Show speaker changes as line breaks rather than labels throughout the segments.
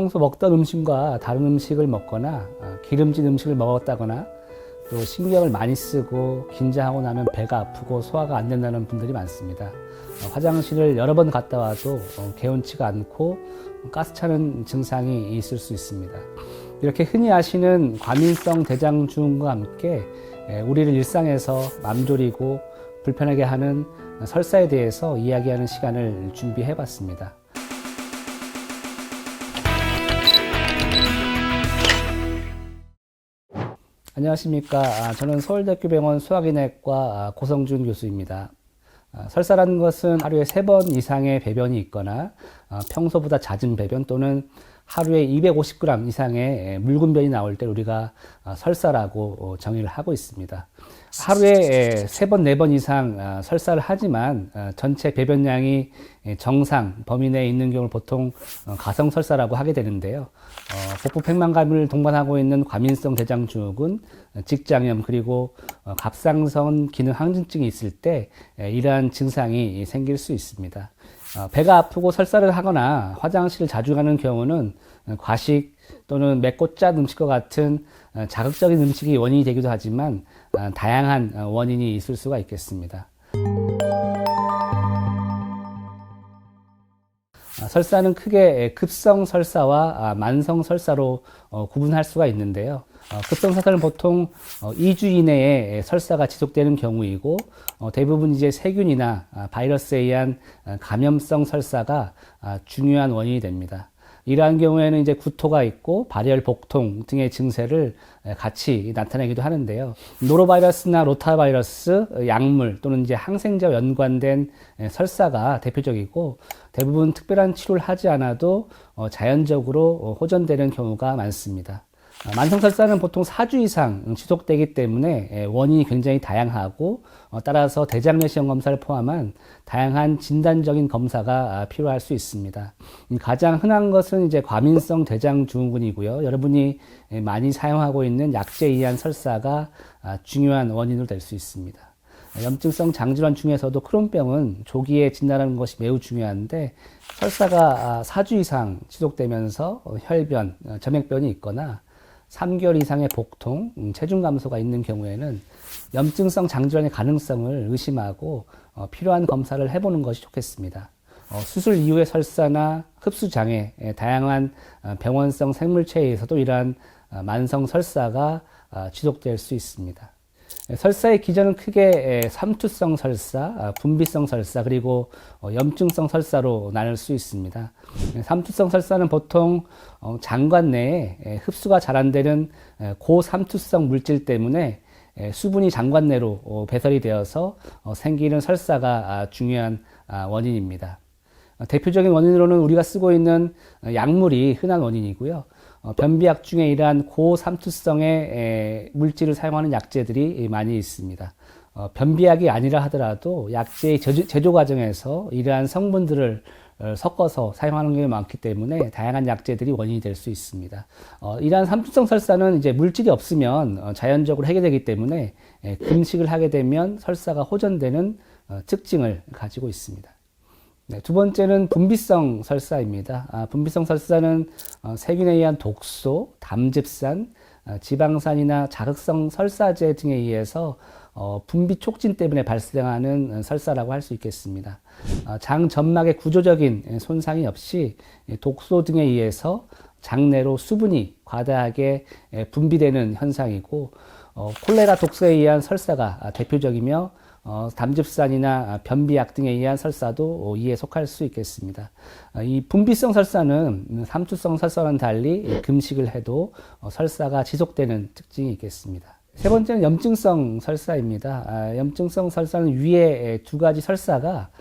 평소 먹던 음식과 다른 음식을 먹거나 기름진 음식을 먹었다거나 또 신경을 많이 쓰고 긴장하고 나면 배가 아프고 소화가 안 된다는 분들이 많습니다. 화장실을 여러 번 갔다 와도 개운치가 않고 가스 차는 증상이 있을 수 있습니다. 이렇게 흔히 아시는 과민성 대장증후군과 함께 우리를 일상에서 맘졸이고 불편하게 하는 설사에 대해서 이야기하는 시간을 준비해 봤습니다. 안녕하십니까. 저는 서울대학교 병원 소화기내과 고성준 교수입니다. 설사라는 것은 하루에 3번 이상의 배변이 있거나 평소보다 잦은 배변 또는 하루에 250g 이상의 묽은 변이 나올 때 우리가 설사라고 정의를 하고 있습니다. 하루에 3번, 4번 이상 설사를 하지만 전체 배변량이 정상 범위 내에 있는 경우를 보통 가성설사라고 하게 되는데요. 복부 팽만감을 동반하고 있는 과민성 대장증후군, 직장염 그리고 갑상선 기능 항진증이 있을 때 이러한 증상이 생길 수 있습니다. 배가 아프고 설사를 하거나 화장실을 자주 가는 경우는 과식 또는 맵고 짠 음식과 같은 자극적인 음식이 원인이 되기도 하지만 다양한 원인이 있을 수가 있겠습니다. 설사는 크게 급성 설사와 만성 설사로 구분할 수가 있는데요. 급성 설사는 보통 2주 이내에 설사가 지속되는 경우이고 대부분 이제 세균이나 바이러스에 의한 감염성 설사가 중요한 원인이 됩니다. 이러한 경우에는 이제 구토가 있고 발열, 복통 등의 증세를 같이 나타내기도 하는데요. 노로바이러스나 로타바이러스, 약물 또는 이제 항생제와 연관된 설사가 대표적이고 대부분 특별한 치료를 하지 않아도 자연적으로 호전되는 경우가 많습니다. 만성설사는 보통 4주 이상 지속되기 때문에 원인이 굉장히 다양하고 따라서 대장내시경 검사를 포함한 다양한 진단적인 검사가 필요할 수 있습니다. 가장 흔한 것은 이제 과민성 대장증후군이고요. 여러분이 많이 사용하고 있는 약제에 의한 설사가 중요한 원인으로 될 수 있습니다. 염증성 장질환 중에서도 크론병은 조기에 진단하는 것이 매우 중요한데 설사가 4주 이상 지속되면서 혈변, 점액변이 있거나 3개월 이상의 복통, 체중 감소가 있는 경우에는 염증성 장질환의 가능성을 의심하고 필요한 검사를 해보는 것이 좋겠습니다. 수술 이후의 설사나 흡수장애, 다양한 병원성 생물체에 의해서도 이러한 만성 설사가 지속될 수 있습니다. 설사의 기전은 크게 삼투성 설사, 분비성 설사, 그리고 염증성 설사로 나눌 수 있습니다. 삼투성 설사는 보통 장관 내에 흡수가 잘 안 되는 고삼투성 물질 때문에 수분이 장관 내로 배설이 되어서 생기는 설사가 중요한 원인입니다. 대표적인 원인으로는 우리가 쓰고 있는 약물이 흔한 원인이고요. 변비약 중에 이러한 고삼투성의 물질을 사용하는 약제들이 많이 있습니다. 변비약이 아니라 하더라도 약제의 제조 과정에서 이러한 성분들을 섞어서 사용하는 경우가 많기 때문에 다양한 약제들이 원인이 될 수 있습니다. 이러한 삼투성 설사는 이제 물질이 없으면 자연적으로 해결되기 때문에 금식을 하게 되면 설사가 호전되는 특징을 가지고 있습니다. 네, 두 번째는 분비성 설사입니다. 분비성 설사는 세균에 의한 독소, 담즙산, 지방산이나 자극성 설사제 등에 의해서 분비 촉진 때문에 발생하는 설사라고 할 수 있겠습니다. 장 점막의 구조적인 손상이 없이 독소 등에 의해서 장내로 수분이 과다하게 분비되는 현상이고 콜레라 독소에 의한 설사가 대표적이며 담즙산이나 변비약 등에 의한 설사도 이에 속할 수 있겠습니다. 이 분비성 설사는 삼투성 설사와는 달리 금식을 해도 설사가 지속되는 특징이 있겠습니다. 세 번째는 염증성 설사입니다. 염증성 설사는 위에 두 가지 설사가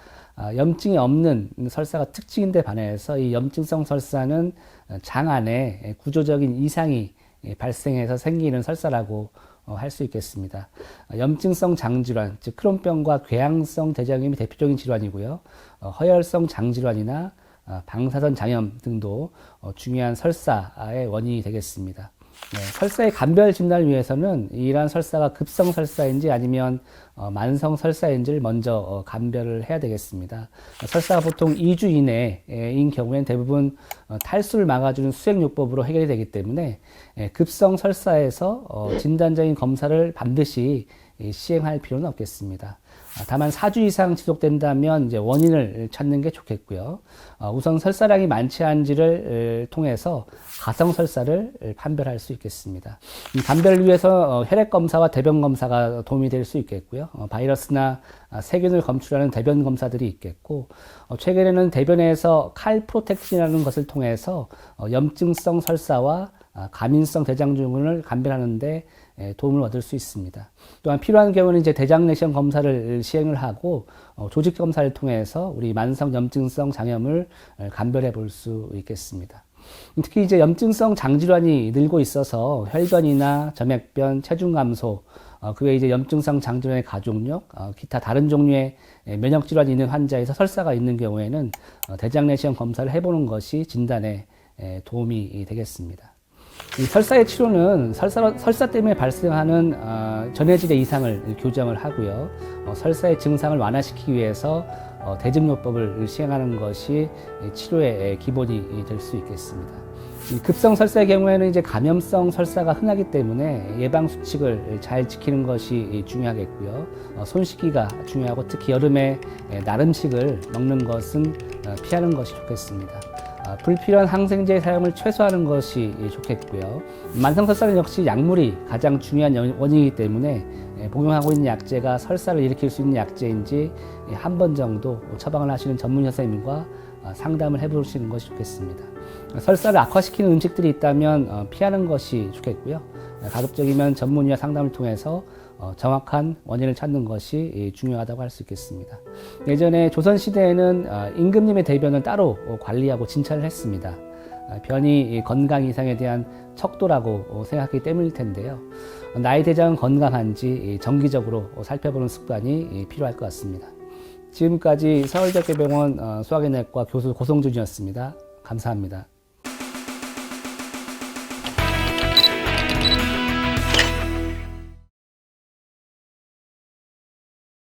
염증이 없는 설사가 특징인데 반해서 이 염증성 설사는 장 안에 구조적인 이상이 발생해서 생기는 설사라고 할 수 있겠습니다. 염증성 장질환, 즉 크론병과 궤양성 대장염이 대표적인 질환이고요. 허혈성 장질환이나 방사선 장염 등도 중요한 설사의 원인이 되겠습니다. 네, 설사의 감별 진단을 위해서는 이러한 설사가 급성 설사인지 아니면 만성 설사인지를 먼저 감별을 해야 되겠습니다. 설사가 보통 2주 이내인 경우에는 대부분 탈수를 막아주는 수액요법으로 해결이 되기 때문에 급성 설사에서 진단적인 검사를 반드시 시행할 필요는 없겠습니다. 다만 4주 이상 지속된다면 이제 원인을 찾는 게 좋겠고요. 우선 설사량이 많지 않은지를 통해서 가성 설사를 판별할 수 있겠습니다. 감별을 위해서 혈액 검사와 대변 검사가 도움이 될 수 있겠고요. 바이러스나 세균을 검출하는 대변 검사들이 있겠고, 최근에는 대변에서 칼프로텍틴이라는 것을 통해서 염증성 설사와 가민성 대장증후군을 감별하는데 도움을 얻을 수 있습니다. 또한 필요한 경우는 이제 대장 내시경 검사를 시행을 하고 조직 검사를 통해서 우리 만성 염증성 장염을 감별해 볼 수 있겠습니다. 특히 이제 염증성 장질환이 늘고 있어서 혈변이나 점액변, 체중 감소, 그 외에 이제 염증성 장질환의 가족력, 기타 다른 종류의 면역 질환이 있는 환자에서 설사가 있는 경우에는 대장 내시경 검사를 해보는 것이 진단에 도움이 되겠습니다. 이 설사의 치료는 설사 때문에 발생하는 전해질의 이상을 교정을 하고요. 설사의 증상을 완화시키기 위해서 대증요법을 시행하는 것이 치료의 기본이 될 수 있겠습니다. 급성 설사의 경우에는 이제 감염성 설사가 흔하기 때문에 예방 수칙을 잘 지키는 것이 중요하겠고요. 손 씻기가 중요하고 특히 여름에 나름식을 먹는 것은 피하는 것이 좋겠습니다. 불필요한 항생제 사용을 최소화하는 것이 좋겠고요. 만성설사는 역시 약물이 가장 중요한 원인이기 때문에 복용하고 있는 약제가 설사를 일으킬 수 있는 약제인지 한 번 정도 처방을 하시는 전문 의사님과 상담을 해보시는 것이 좋겠습니다. 설사를 악화시키는 음식들이 있다면 피하는 것이 좋겠고요. 가급적이면 전문의와 상담을 통해서 정확한 원인을 찾는 것이 중요하다고 할 수 있겠습니다. 예전에 조선시대에는 임금님의 대변을 따로 관리하고 진찰을 했습니다. 변이 건강 이상에 대한 척도라고 생각하기 때문일 텐데요. 나의 대장은 건강한지 정기적으로 살펴보는 습관이 필요할 것 같습니다. 지금까지 서울대학교병원 소화기내과 교수 고성준이었습니다. 감사합니다.